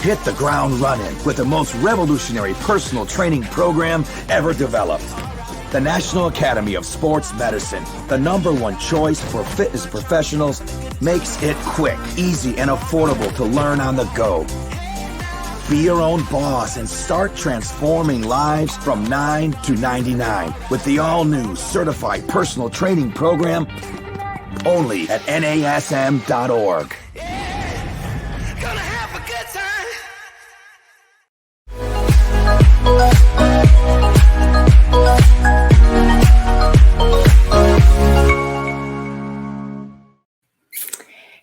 Hit the ground running with the most revolutionary personal training program ever developed. The National Academy of Sports Medicine, the #1 choice for fitness professionals, makes it quick, easy, and affordable to learn on the go. Be your own boss and start transforming lives from 9 to 99 with the all-new certified personal training program only at NASM.org.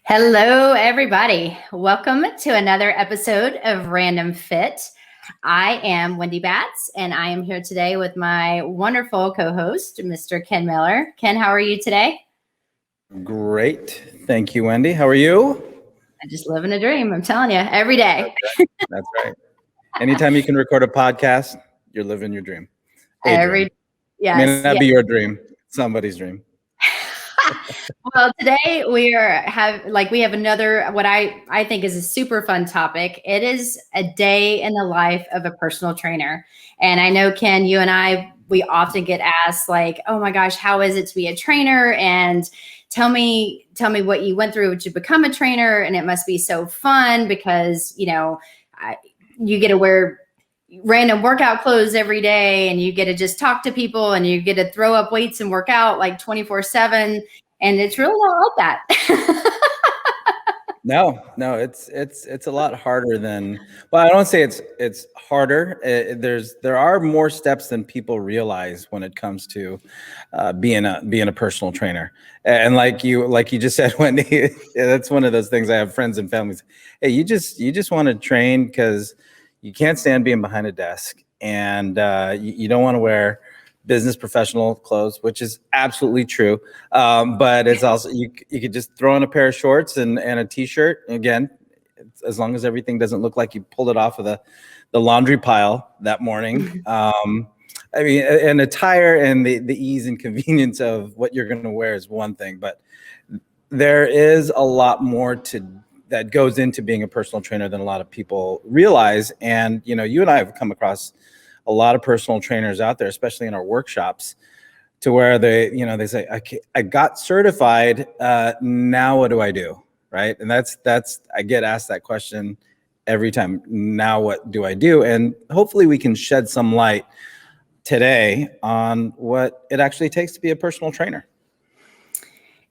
Hello, everybody. Welcome to another episode of Random Fit. I am Wendy Batts, and I am here today with my wonderful co-host, Mr. Ken Miller. Ken, how are you today? Great. Thank you, Wendy. How are you? I'm just living a dream. I'm telling you, every day. That's right. Anytime you can record a podcast, you're living your dream. Yes. May not be your dream, somebody's dream. Well, today we have another, what I think is a super fun topic. It is a day in the life of a personal trainer. And I know, Ken, you and I, we often get asked like, oh my gosh, how is it to be a trainer? And tell me what you went through to become a trainer. And it must be so fun because, you get to wear random workout clothes every day, and you get to just talk to people, and you get to throw up weights and work out like 24/7. And it's really not like that. No, it's a lot harder than, well, I don't say it's harder. There are more steps than people realize when it comes to being a personal trainer. And like you just said, Wendy, that's one of those things. I have friends and families. Hey, you just want to train because you can't stand being behind a desk, and you don't want to wear business professional clothes, which is absolutely true. But it's also, you could just throw on a pair of shorts and a t-shirt. Again, as long as everything doesn't look like you pulled it off of the laundry pile that morning. I mean, an attire and the ease and convenience of what you're going to wear is one thing, but there is a lot more that goes into being a personal trainer than a lot of people realize. And, you and I have come across a lot of personal trainers out there, especially in our workshops, to where they say, I got certified. Now what do I do? Right. And that's, I get asked that question every time. Now what do I do? And hopefully we can shed some light today on what it actually takes to be a personal trainer.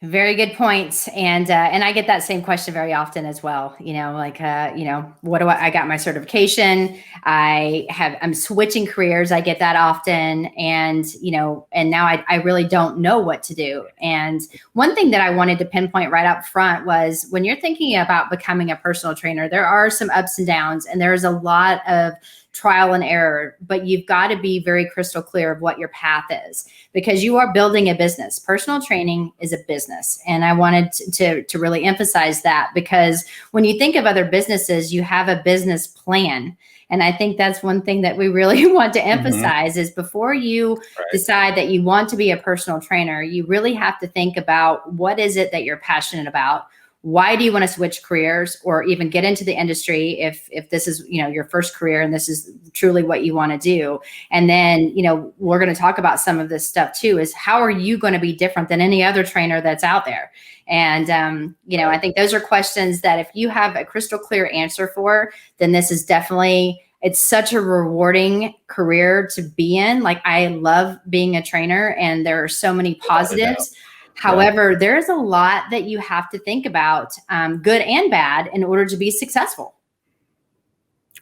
Very good points. And I get that same question very often as well. What do I got my certification? I'm switching careers. I get that often. And now I really don't know what to do. And one thing that I wanted to pinpoint right up front was when you're thinking about becoming a personal trainer, there are some ups and downs, and there's a lot of trial and error, but you've got to be very crystal clear of what your path is, because you are building a business. Personal training is a business. And I wanted to really emphasize that, because when you think of other businesses, you have a business plan. And I think that's one thing that we really want to emphasize is before you decide that you want to be a personal trainer, you really have to think about what is it that you're passionate about. Why do you want to switch careers or even get into the industry if this is, your first career and this is truly what you want to do? And then, we're going to talk about some of this stuff too, is how are you going to be different than any other trainer that's out there? And, I think those are questions that if you have a crystal clear answer for, then this is definitely, it's such a rewarding career to be in. Like, I love being a trainer, and there are so many positives. However, there's a lot that you have to think about, good and bad, in order to be successful.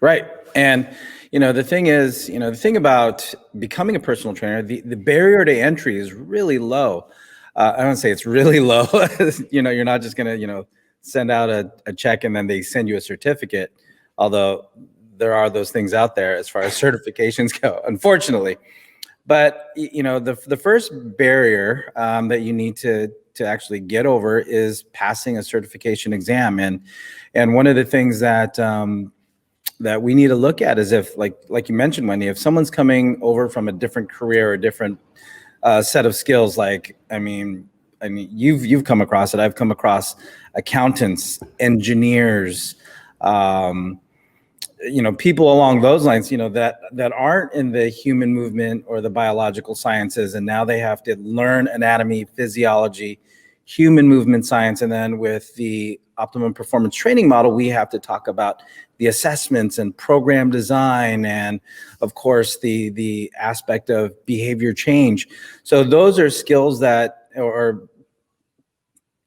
Right. And, the thing is, the thing about becoming a personal trainer, the barrier to entry is really low. I don't say it's really low. You're not just going to, send out a check and then they send you a certificate, although there are those things out there as far as certifications go, unfortunately. But, the first barrier that you need to actually get over is passing a certification exam. And one of the things that that we need to look at is if, like you mentioned, Wendy, if someone's coming over from a different career or different set of skills, you've come across it. I've come across accountants, engineers, people along those lines, that aren't in the human movement or the biological sciences, and now they have to learn anatomy, physiology, human movement science, and then with the optimum performance training model, we have to talk about the assessments and program design, and of course the aspect of behavior change. So those are skills that, or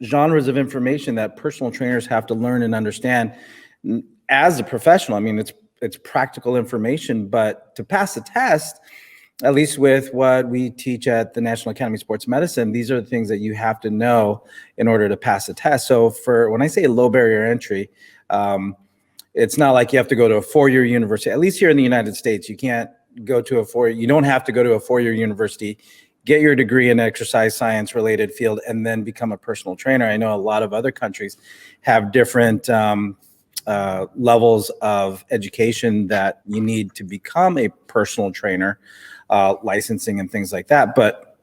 genres of information that personal trainers have to learn and understand as a professional. I mean, it's practical information, but to pass the test, at least with what we teach at the National Academy of Sports Medicine, these are the things that you have to know in order to pass the test. So when I say low barrier entry, it's not like you have to go to a 4-year university. At least here in the United States, you can't go to you don't have to go to a 4-year university, get your degree in exercise science related field, and then become a personal trainer. I know a lot of other countries have different levels of education that you need to become a personal trainer, licensing and things like that. But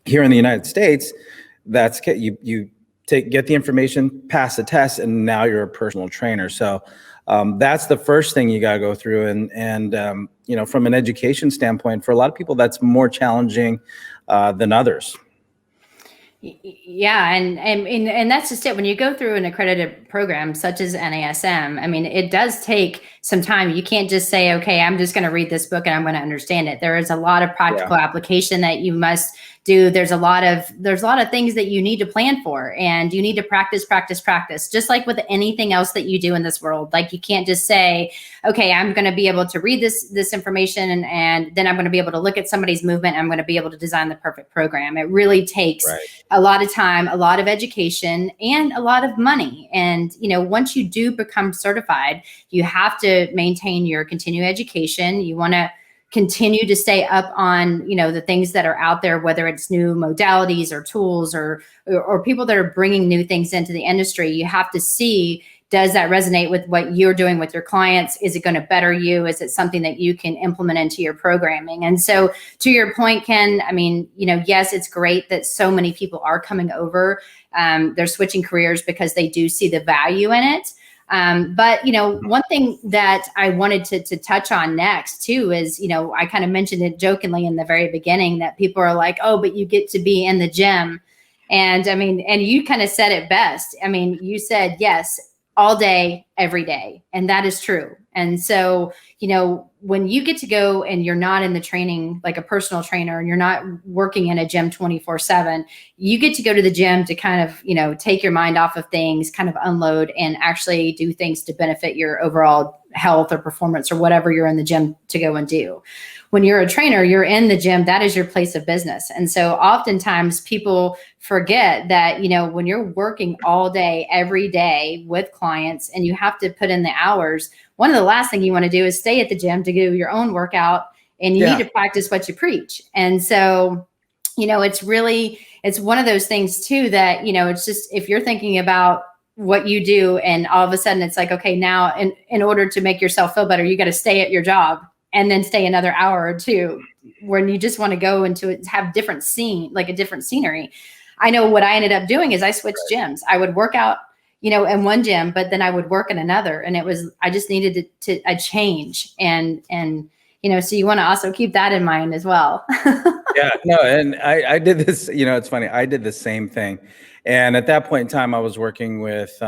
here in the United States, that's you get the information, pass the test, and now you're a personal trainer. So that's the first thing you got to go through. And from an education standpoint, for a lot of people, that's more challenging than others. Yeah, and that's just it. When you go through an accredited program such as NASM, I mean, it does take some time. You can't just say, okay, I'm just going to read this book and I'm going to understand it. There is a lot of practical application that you must do. There's a lot of things that you need to plan for, and you need to practice, just like with anything else that you do in this world. Like, you can't just say, okay, I'm going to be able to read this information and then I'm going to be able to look at somebody's movement and I'm going to be able to design the perfect program. It really takes a lot of time, a lot of education, and a lot of money. And, once you do become certified, you have to maintain your continuing education. You want to continue to stay up on, the things that are out there, whether it's new modalities or tools or people that are bringing new things into the industry. You have to see, does that resonate with what you're doing with your clients? Is it going to better you? Is it something that you can implement into your programming? And so, to your point, Ken, I mean, yes, it's great that so many people are coming over. They're switching careers because they do see the value in it. But, one thing that I wanted to touch on next too is, I kind of mentioned it jokingly in the very beginning that people are like, oh, but you get to be in the gym. And I mean, and you kind of said it best. I mean, you said, yes, all day, every day. And that is true. And so, when you get to go and you're not in the training, like a personal trainer, and you're not working in a gym 24/7, you get to go to the gym to kind of, take your mind off of things, kind of unload, and actually do things to benefit your overall health or performance or whatever you're in the gym to go and do. When you're a trainer, you're in the gym, that is your place of business. And so oftentimes people forget that, when you're working all day, every day with clients, and you have to put in the hours, one of the last thing you want to do is stay at the gym to do your own workout, and you need to practice what you preach. And so, it's one of those things too, that, it's just, if you're thinking about what you do and all of a sudden it's like, okay, now in order to make yourself feel better, you got to stay at your job and then stay another hour or two when you just want to go into it, have different a different scenery. I know what I ended up doing is I switched gyms. I would work out, in one gym, but then I would work in another. And I just needed a change. And, so you want to also keep that in mind as well. Yeah, no. And I did this, it's funny. I did the same thing. And at that point in time, I was working with,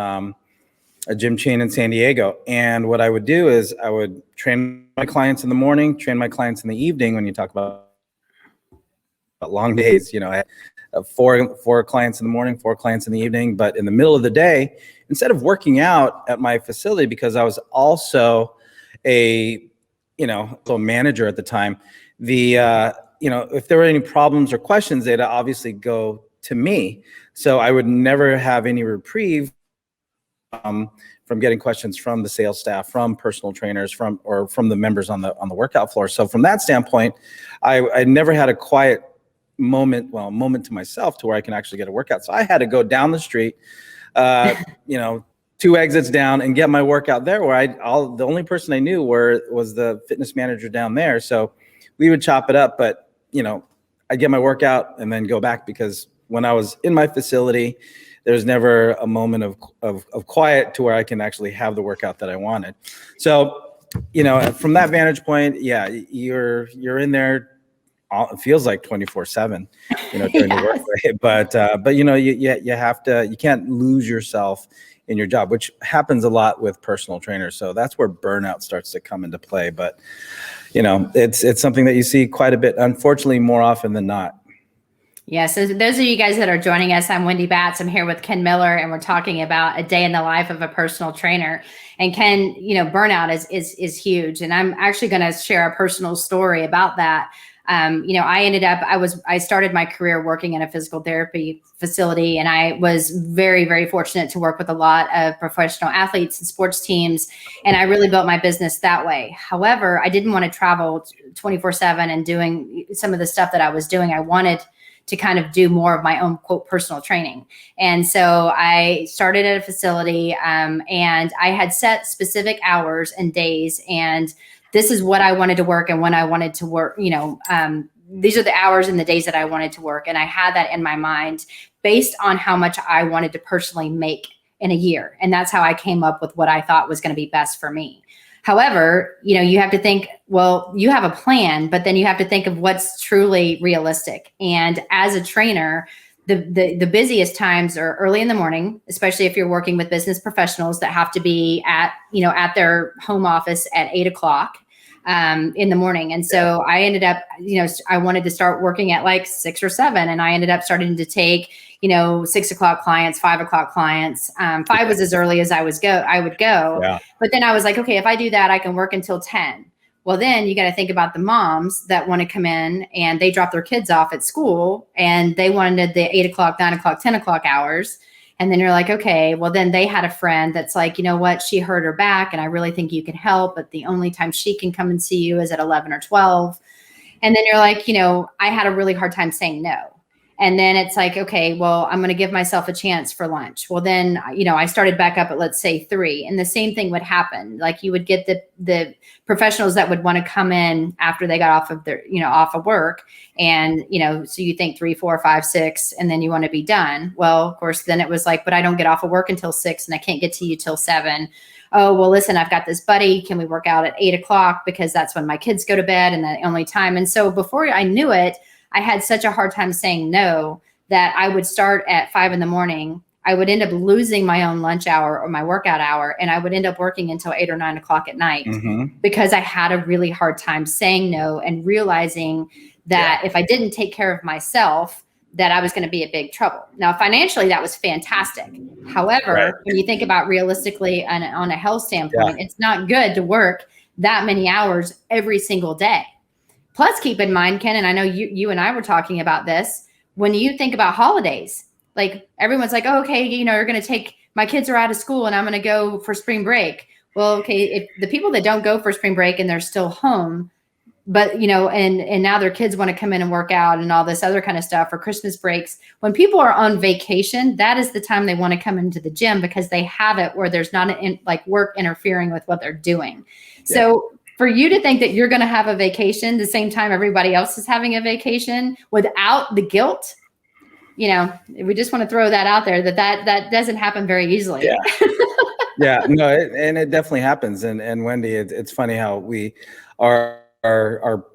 a gym chain in San Diego. And what I would do is I would train my clients in the morning, train my clients in the evening. When you talk about long days, I had four clients in the morning, 4 clients in the evening. But in the middle of the day, instead of working out at my facility, because I was also a manager at the time, if there were any problems or questions, they'd obviously go to me. So I would never have any reprieve from getting questions from the sales staff, from personal trainers, from the members on the workout floor. So from that standpoint, I never had a quiet moment to myself to where I can actually get a workout. So I had to go down the street, 2 exits down, and get my workout there, where the only person I knew was the fitness manager down there. So we would chop it up, but I'd get my workout and then go back, because when I was in my facility, there's never a moment of quiet to where I can actually have the workout that I wanted. So from that vantage point, yeah, you're in there. It feels like 24/7, during the workday. But you can't lose yourself in your job, which happens a lot with personal trainers. So that's where burnout starts to come into play. But it's something that you see quite a bit, unfortunately, more often than not. Yeah, so those of you guys that are joining us, I'm Wendy Batts. I'm here with Ken Miller, and we're talking about a day in the life of a personal trainer. And Ken, burnout is huge. And I'm actually going to share a personal story about that. I started my career working in a physical therapy facility, and I was very, very fortunate to work with a lot of professional athletes and sports teams. And I really built my business that way. However, I didn't want to travel 24/7 and doing some of the stuff that I was doing. I wanted to kind of do more of my own, quote, personal training. And so I started at a facility, and I had set specific hours and days, and this is what I wanted to work and when I wanted to work. These are the hours and the days that I wanted to work. And I had that in my mind based on how much I wanted to personally make in a year. And that's how I came up with what I thought was going to be best for me. However, you have to think, well, you have a plan, but then you have to think of what's truly realistic. And as a trainer, the busiest times are early in the morning, especially if you're working with business professionals that have to be at their home office at 8 o'clock in the morning. And so I ended up, I wanted to start working at like 6 or 7. And I ended up starting to take, 6 o'clock clients, 5 o'clock clients. 5 was as early as I would go. Yeah. But then I was like, okay, if I do that, I can work until 10. Well, then you got to think about the moms that want to come in and they drop their kids off at school and they wanted the 8 o'clock, 9 o'clock, 10 o'clock hours. And then you're like, okay, well, then they had a friend that's like, you know what, she hurt her back and I really think you can help, but the only time she can come and see you is at 11 or 12. And then you're like, I had a really hard time saying no. And then it's like, okay, well, I'm going to give myself a chance for lunch. Well, then, I started back up at, let's say 3, and the same thing would happen. Like you would get the professionals that would want to come in after they got off of their, off of work. And, so you think 3, 4, 5, 6, and then you want to be done. Well, of course, then it was like, but I don't get off of work until 6 and I can't get to you till 7. Oh, well, listen, I've got this buddy. Can we work out at 8 o'clock? Because that's when my kids go to bed and the only time. And so before I knew it, I had such a hard time saying no that I would start at 5 in the morning. I would end up losing my own lunch hour or my workout hour, and I would end up working until 8 or 9 o'clock at night because I had a really hard time saying no and realizing that if I didn't take care of myself, that I was going to be in big trouble. Now, financially, that was fantastic. However, when you think about realistically on a health standpoint, it's not good to work that many hours every single day. Plus, keep in mind, Ken, and I know you and I were talking about this, when you think about holidays, like everyone's like, oh, okay, you're going to take, my kids are out of school and I'm going to go for spring break. Well, okay, if the people that don't go for spring break and they're still home, but, and now their kids want to come in and work out and all this other kind of stuff for Christmas breaks. When people are on vacation, that is the time they want to come into the gym because they have it where there's not work interfering with what they're doing. Yeah. So for you to think that you're going to have a vacation the same time everybody else is having a vacation without the guilt, we just want to throw that out there that doesn't happen very easily. Yeah. Yeah, no, it definitely happens. And Wendy, it's funny how our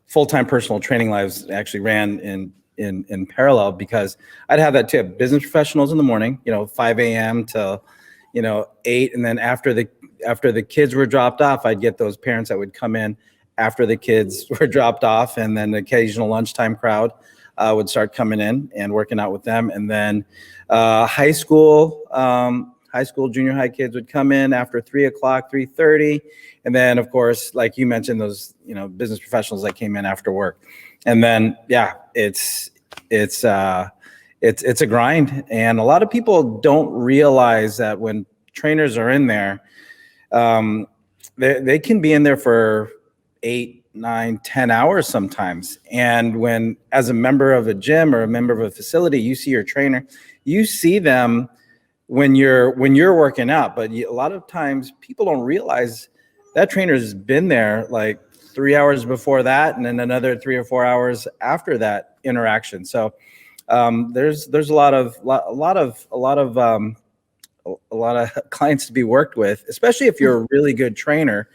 full-time personal training lives actually ran in parallel because I'd have that too. Business professionals in the morning, 5 a.m. till 8, and then after the kids were dropped off, I'd get those parents that would come in after the kids were dropped off, and then the occasional lunchtime crowd would start coming in and working out with them. And then high school, junior high kids would come in after 3 o'clock, 3:30. And then, of course, like you mentioned, those, business professionals that came in after work. And then, it's a grind. And a lot of people don't realize that when trainers are in there, they can be in there for 8, 9, 10 hours sometimes. And when, as a member of a gym or a member of a facility, you see your trainer, you see them when you're working out. But a lot of times people don't realize that trainer's been there like 3 hours before that, and then another 3 or 4 hours after that interaction. So there's a lot of clients to be worked with, especially if you're a really good trainer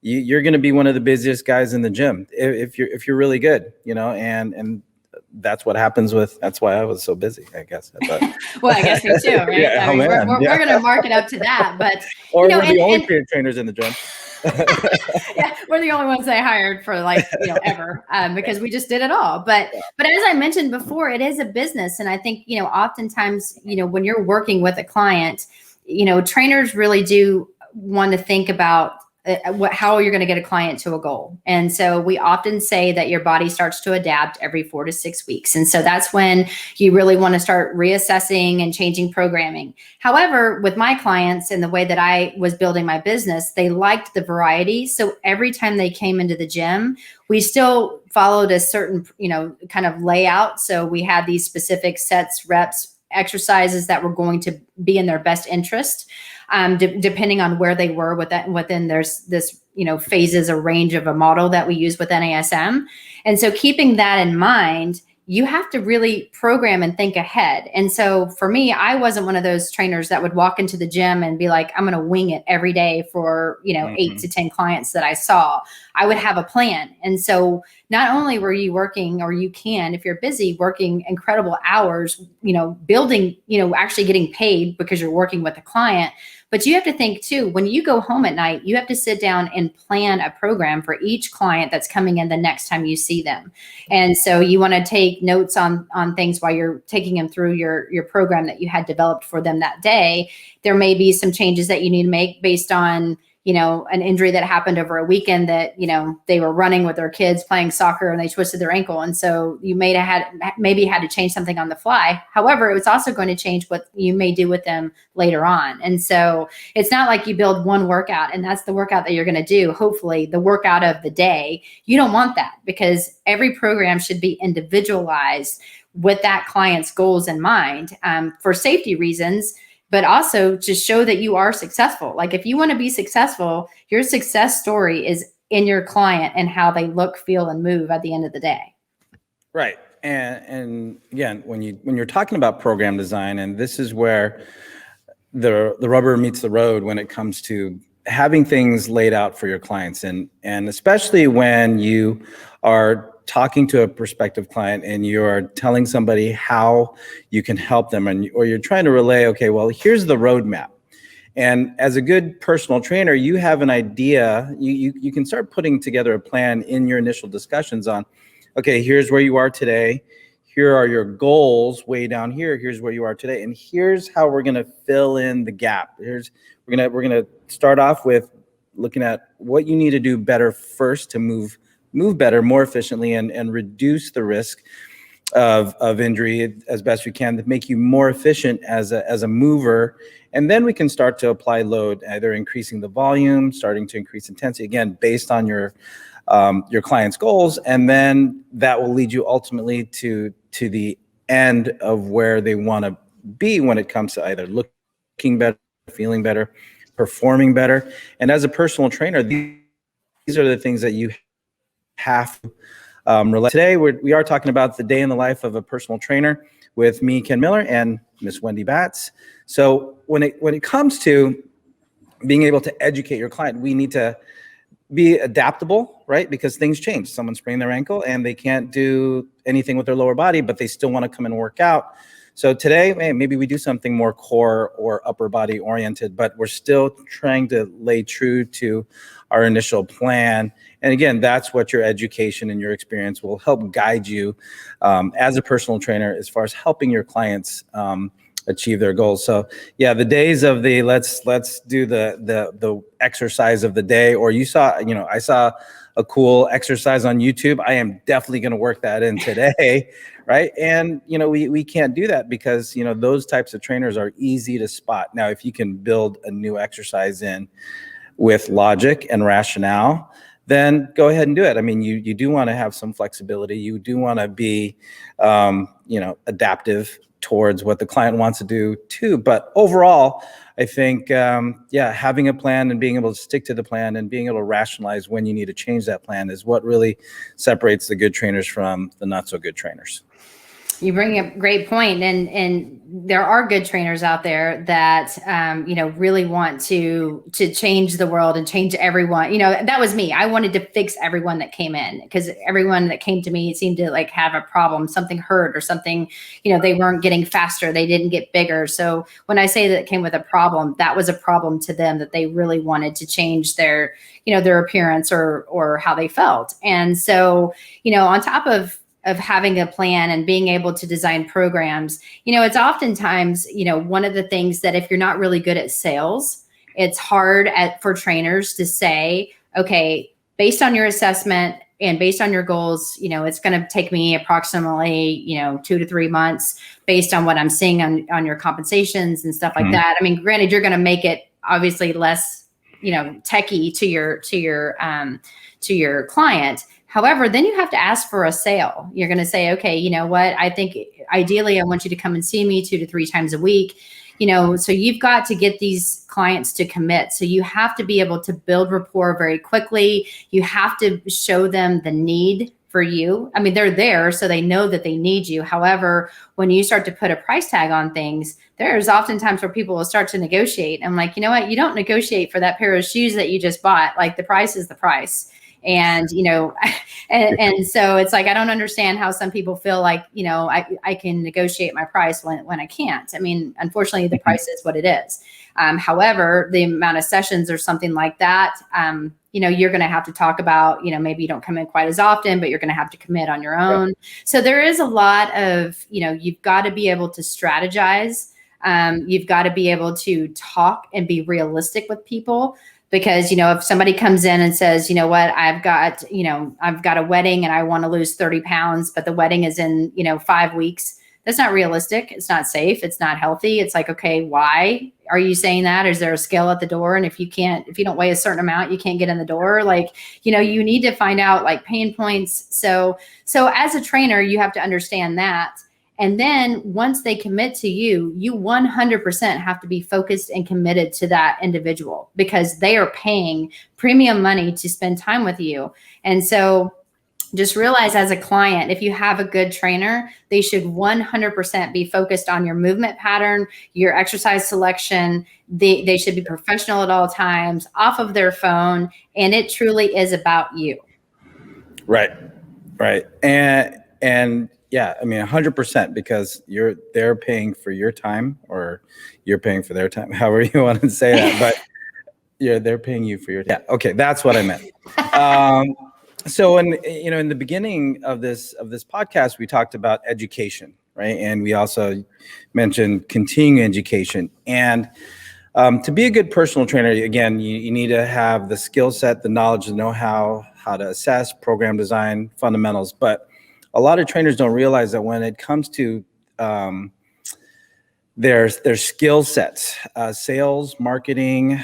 you're going to be one of the busiest guys in the gym if you're really good, and that's what happens that's why I was so busy, I guess. But, well, I guess me too, right? Yeah, I mean, man, we're going to mark it up to that, but or we're the only trainers in the gym. Yeah, we're the only ones they hired for ever, because we just did it all. But as I mentioned before, it is a business, and I think oftentimes when you're working with a client, trainers really do want to think about how you're going to get a client to a goal. And so we often say that your body starts to adapt every 4 to 6 weeks. And so that's when you really want to start reassessing and changing programming. However, with my clients and the way that I was building my business, they liked the variety. So every time they came into the gym, we still followed a certain, kind of layout. So we had these specific sets, reps, exercises that were going to be in their best interest. Depending on where they were within there's this, phases or range of a model that we use with NASM. And so keeping that in mind, you have to really program and think ahead. And so for me, I wasn't one of those trainers that would walk into the gym and be like, I'm going to wing it every day for, 8 to 10 clients that I saw. I would have a plan. And so not only were you working, or you can, if you're busy, working incredible hours, building, actually getting paid because you're working with a client, but you have to think too, when you go home at night, you have to sit down and plan a program for each client that's coming in the next time you see them. And so you want to take notes on things while you're taking them through your program that you had developed for them that day. There may be some changes that you need to make based on an injury that happened over a weekend that, they were running with their kids playing soccer and they twisted their ankle. And so you maybe had to change something on the fly. However, it was also going to change what you may do with them later on. And so it's not like you build one workout and that's the workout that you're going to do. Hopefully the workout of the day. You don't want that, because every program should be individualized with that client's goals in mind, for safety reasons, but also to show that you are successful. Like if you want to be successful, your success story is in your client and how they look, feel, and move at the end of the day. Right. And again, when you're talking about program design, and this is where the rubber meets the road when it comes to having things laid out for your clients, and especially when you are talking to a prospective client and you're telling somebody how you can help them, or you're trying to relay, okay, well, here's the roadmap. And as a good personal trainer, you have an idea, you can start putting together a plan in your initial discussions on, okay, here's where you are today. Here are your goals way down here. Here's where you are today. And here's how we're going to fill in the gap. We're going to start off with looking at what you need to do better first to move better, more efficiently, and reduce the risk of injury as best we can, to make you more efficient as a mover. And then we can start to apply load, either increasing the volume, starting to increase intensity, again, based on your client's goals. And then that will lead you ultimately to the end of where they want to be when it comes to either looking better, feeling better, performing better. And as a personal trainer, these are the things that you have to relate. Today, we are talking about the day in the life of a personal trainer with me, Ken Miller, and Miss Wendy Batts. So when it comes to being able to educate your client, we need to be adaptable, right? Because things change. Someone sprained their ankle and they can't do anything with their lower body, but they still want to come and work out. So today, maybe we do something more core or upper body oriented, but we're still trying to lay true to our initial plan. And again, that's what your education and your experience will help guide you as a personal trainer as far as helping your clients achieve their goals. So yeah, the days of the let's do the exercise of the day, or I saw a cool exercise on YouTube. I am definitely going to work that in today. Right. And, we can't do that because, those types of trainers are easy to spot. Now, if you can build a new exercise in with logic and rationale, then go ahead and do it. I mean, you do want to have some flexibility. You do want to be, adaptive towards what the client wants to do too. But overall, I think, having a plan and being able to stick to the plan and being able to rationalize when you need to change that plan is what really separates the good trainers from the not so good trainers. You bring up a great point. And there are good trainers out there that, really want to change the world and change everyone. That was me. I wanted to fix everyone that came in, because everyone that came to me seemed to like have a problem, something hurt or something, they weren't getting faster. They didn't get bigger. So when I say that it came with a problem, that was a problem to them, that they really wanted to change their appearance or how they felt. And so, on top of having a plan and being able to design programs, it's oftentimes, one of the things that if you're not really good at sales, it's hard for trainers to say, okay, based on your assessment and based on your goals, it's going to take me approximately, 2 to 3 months based on what I'm seeing on your compensations and stuff like that. I mean, granted, you're going to make it obviously less, techie to your client. However, then you have to ask for a sale. You're going to say, okay, you know what? I think ideally I want you to come and see me 2 to 3 times a week. So you've got to get these clients to commit. So you have to be able to build rapport very quickly. You have to show them the need for you. I mean, they're there, so they know that they need you. However, when you start to put a price tag on things, there's oftentimes where people will start to negotiate. I'm like, you know what? You don't negotiate for that pair of shoes that you just bought. Like, the price is the price. And, and so it's like, I don't understand how some people feel like, I can negotiate my price when I can't. I mean, unfortunately, the price is what it is. However, the amount of sessions or something like that, you're going to have to talk about, maybe you don't come in quite as often, but you're going to have to commit on your own. Yep. So there is a lot of, you've got to be able to strategize. You've got to be able to talk and be realistic with people. Because, if somebody comes in and says, you know what, I've got a wedding and I want to lose 30 pounds, but the wedding is in, 5 weeks, that's not realistic. It's not safe. It's not healthy. It's like, okay, why are you saying that? Is there a scale at the door? And if you don't weigh a certain amount, you can't get in the door. Like, you need to find out like pain points. So as a trainer, you have to understand that. And then once they commit to you, you 100% have to be focused and committed to that individual, because they are paying premium money to spend time with you. And so just realize, as a client, if you have a good trainer, they should 100% be focused on your movement pattern, your exercise selection. They should be professional at all times, off of their phone. And it truly is about you. Right. And yeah, I mean, 100%, because they're paying for your time, or you're paying for their time, however you want to say that, but they're paying you for your time. Yeah, okay, that's what I meant. So in the beginning of this podcast, we talked about education, right? And we also mentioned continuing education. And to be a good personal trainer, again, you need to have the skill set, the knowledge, the know-how, how to assess, program design, fundamentals. But a lot of trainers don't realize that when it comes to their skill sets, sales, marketing,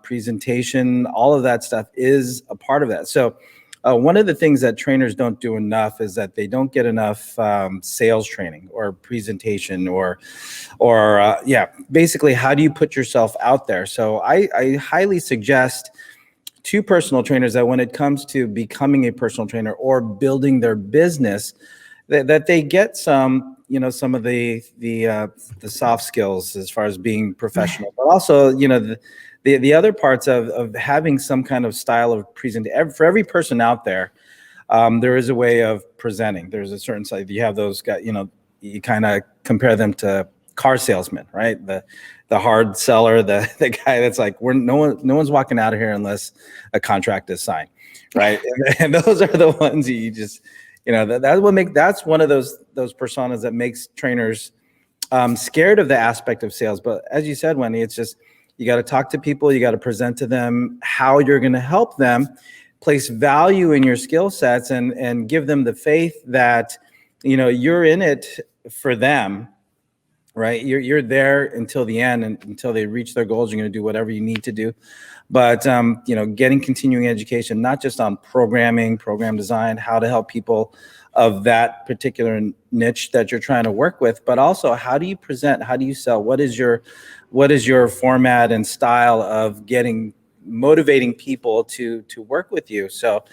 presentation, all of that stuff is a part of that. So one of the things that trainers don't do enough is that they don't get enough sales training or presentation or basically, how do you put yourself out there? So I highly suggest to personal trainers that when it comes to becoming a personal trainer or building their business, that they get some of the soft skills as far as being professional, but also, the other parts of having some kind of style of presentation. For every person out there, there is a way of presenting. There's a certain side. You have those guys, you kind of compare them to car salesmen, right? The hard seller, the guy that's like, no one's walking out of here unless a contract is signed, right? and those are the ones you just, that's one of those personas that makes trainers scared of the aspect of sales. But as you said, Wendy, it's just, you got to talk to people, you got to present to them how you're going to help them, place value in your skill sets, and give them the faith that, you're in it for them. Right, you're there until the end, and until they reach their goals, you're going to do whatever you need to do. But getting continuing education, not just on programming, program design, how to help people of that particular niche that you're trying to work with, but also how do you present, how do you sell, what is your format and style of motivating people to work with you. So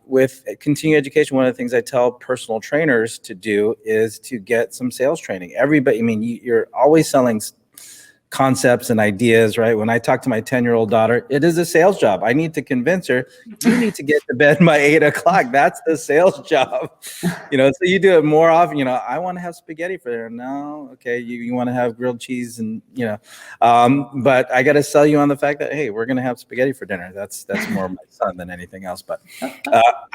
With continuing education, one of the things I tell personal trainers to do is to get some sales training. Everybody, I mean, you're always selling concepts and ideas, right? When I talk to my 10-year-old daughter, it is a sales job. I need to convince her, you need to get to bed by 8 o'clock. That's the sales job. You know, so you do it more often. You know, I want to have spaghetti for dinner. No, okay, you want to have grilled cheese and, you know, but I got to sell you on the fact that, hey, we're going to have spaghetti for dinner. That's more my son than anything else, but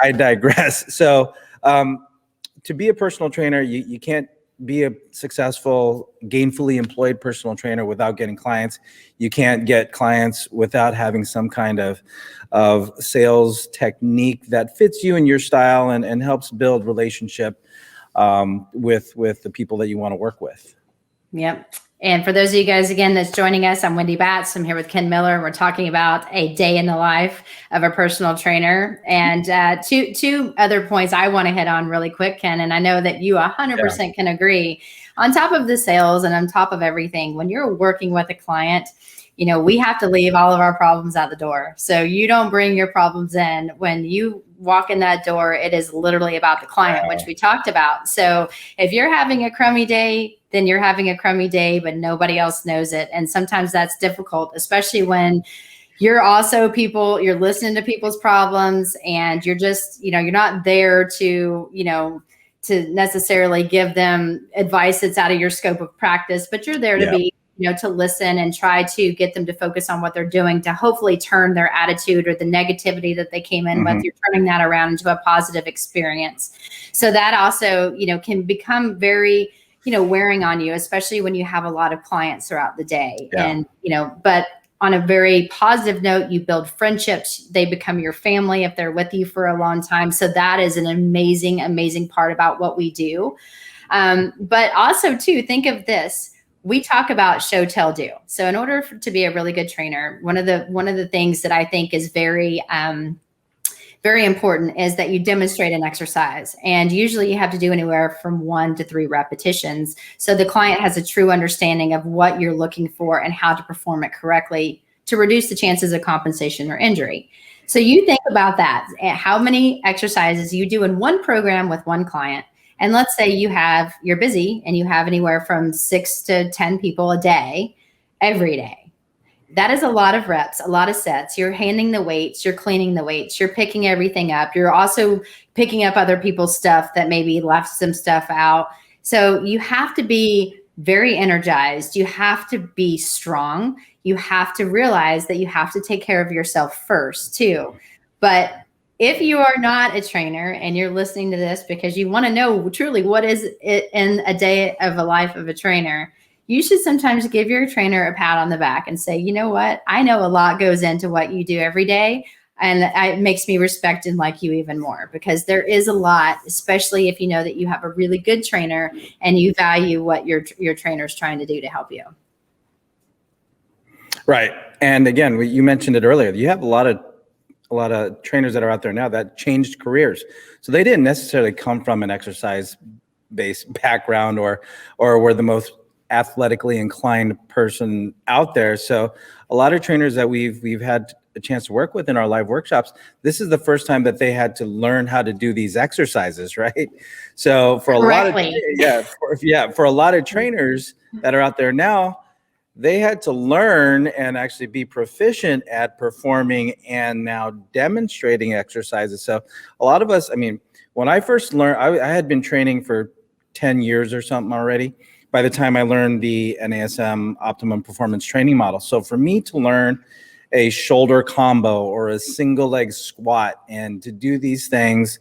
I digress. So to be a personal trainer, you can't be a successful, gainfully employed personal trainer without getting clients. You can't get clients without having some kind of sales technique that fits you and your style and helps build relationship with the people that you want to work with. Yep. And for those of you guys, again, that's joining us, I'm Wendy Batts. I'm here with Ken Miller, and we're talking about a day in the life of a personal trainer. And two other points I want to hit on really quick, Ken, and I know that you 100% can agree. On top of the sales and on top of everything, when you're working with a client, you know, we have to leave all of our problems out the door. So you don't bring your problems in. When you walk in that door, it is literally about the client, which we talked about. So if you're having a crummy day, then you're having a crummy day, but nobody else knows it. And sometimes that's difficult, especially when you're also you're listening to people's problems and you're just, you know, you're not there to, you know, to necessarily give them advice that's out of your scope of practice, but you're there to be, you know, to listen and try to get them to focus on what they're doing to hopefully turn their attitude or the negativity that they came in with. You're turning that around into a positive experience. So that also, you know, can become very, you know, wearing on you, especially when you have a lot of clients throughout the day. And, you know, but on a very positive note, you build friendships. They become your family if they're with you for a long time. So that is an amazing, amazing part about what we do. But also too, think of this. We talk about show, tell, do. So in order to be a really good trainer, one of the things that I think is very important is that you demonstrate an exercise. And usually you have to do anywhere from 1 to 3 repetitions. So the client has a true understanding of what you're looking for and how to perform it correctly to reduce the chances of compensation or injury. So you think about that, how many exercises you do in one program with one client. And let's say you're busy and you have anywhere from 6 to 10 people a day, every day. That is a lot of reps, a lot of sets. You're handing the weights, you're cleaning the weights, you're picking everything up. You're also picking up other people's stuff that maybe left some stuff out. So you have to be very energized. You have to be strong. You have to realize that you have to take care of yourself first too. But if you are not a trainer and you're listening to this because you want to know truly what is it in a day of a life of a trainer, you should sometimes give your trainer a pat on the back and say, you know what? I know a lot goes into what you do every day. And it makes me respect and like you even more, because there is a lot, especially if you know that you have a really good trainer and you value what your trainer's trying to do to help you. Right. And again, you mentioned it earlier. You have a lot of trainers that are out there now that changed careers. So they didn't necessarily come from an exercise-based background or were the most athletically inclined person out there. So a lot of trainers that we've had a chance to work with in our live workshops, this is the first time that they had to learn how to do these exercises, right? So for a lot of trainers that are out there now, they had to learn and actually be proficient at performing and now demonstrating exercises. So a lot of us, I mean, when I first learned, I had been training for 10 years or something already by the time I learned the NASM Optimum Performance Training Model. So for me to learn a shoulder combo or a single leg squat and to do these things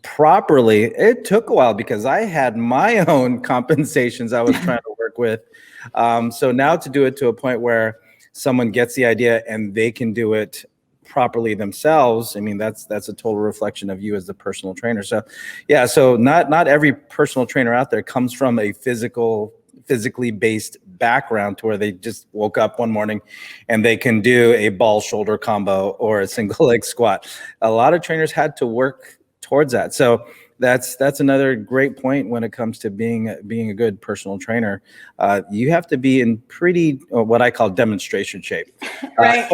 properly, it took a while because I had my own compensations I was trying to work with. So now to do it to a point where someone gets the idea and they can do it properly themselves, I mean, that's a total reflection of you as the personal trainer. So yeah, so not every personal trainer out there comes from a physically based background to where they just woke up one morning and they can do a ball shoulder combo or a single leg squat. A lot of trainers had to work towards that. So that's another great point when it comes to being a good personal trainer. You have to be in pretty what I call demonstration shape. Right.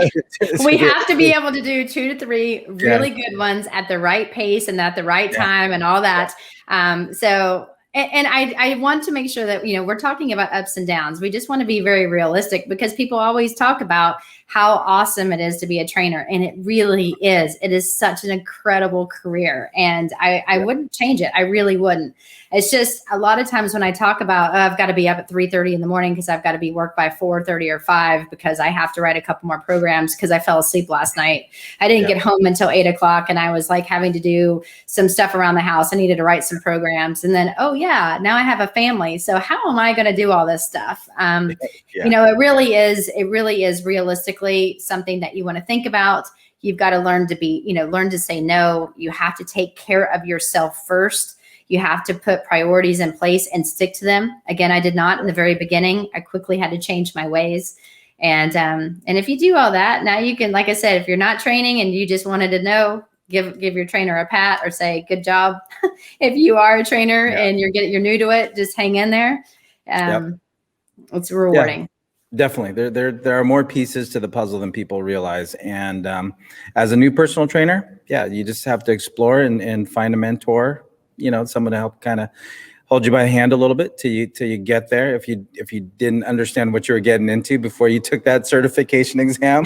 We have to be able to do 2 to 3 really good ones at the right pace and at the right time and all that. And I want to make sure that, we're talking about ups and downs. We just want to be very realistic, because people always talk about how awesome it is to be a trainer. And it really is. It is such an incredible career. And I wouldn't change it. I really wouldn't. It's just a lot of times when I talk about, I've got to be up at 3:30 in the morning because I've got to be work by 4:30 or 5 because I have to write a couple more programs because I fell asleep last night. I didn't get home until 8 o'clock, and I was like having to do some stuff around the house. I needed to write some programs. And then, now I have a family. So how am I going to do all this stuff? It really is realistically something that you want to think about. You've got to learn to learn to say no. You have to take care of yourself first. You have to put priorities in place and stick to them. Again, I did not in the very beginning. I quickly had to change my ways. And if you do all that, now you can, like I said, if you're not training and you just wanted to know, give your trainer a pat or say, good job. If you are a trainer and you're new to it, just hang in there. It's rewarding. Yeah. Definitely. There are more pieces to the puzzle than people realize. And as a new personal trainer, you just have to explore and find a mentor, someone to help kind of hold you by the hand a little bit till you get there. If you didn't understand what you were getting into before you took that certification exam.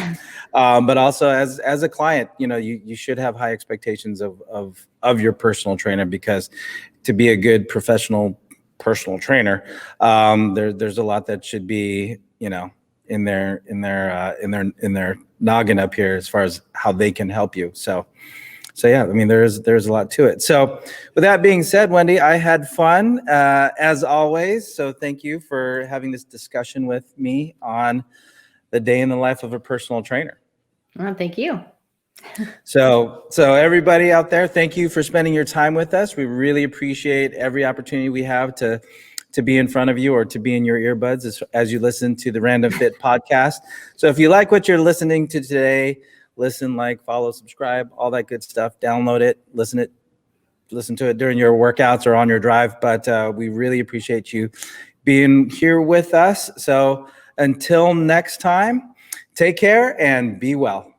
But also as a client, you should have high expectations of your personal trainer, because to be a good professional personal trainer, there's a lot that should be, in their noggin up here as far as how they can help you. So yeah, I mean, there's a lot to it. So with that being said, Wendy, I had fun as always. So thank you for having this discussion with me on the day in the life of a personal trainer. Well, thank you. So everybody out there, thank you for spending your time with us. We really appreciate every opportunity we have to be in front of you or to be in your earbuds as you listen to the Random Fit podcast. So if you like what you're listening to today, listen, follow, subscribe, all that good stuff. Download it, listen to it during your workouts or on your drive. But we really appreciate you being here with us. So until next time, take care and be well.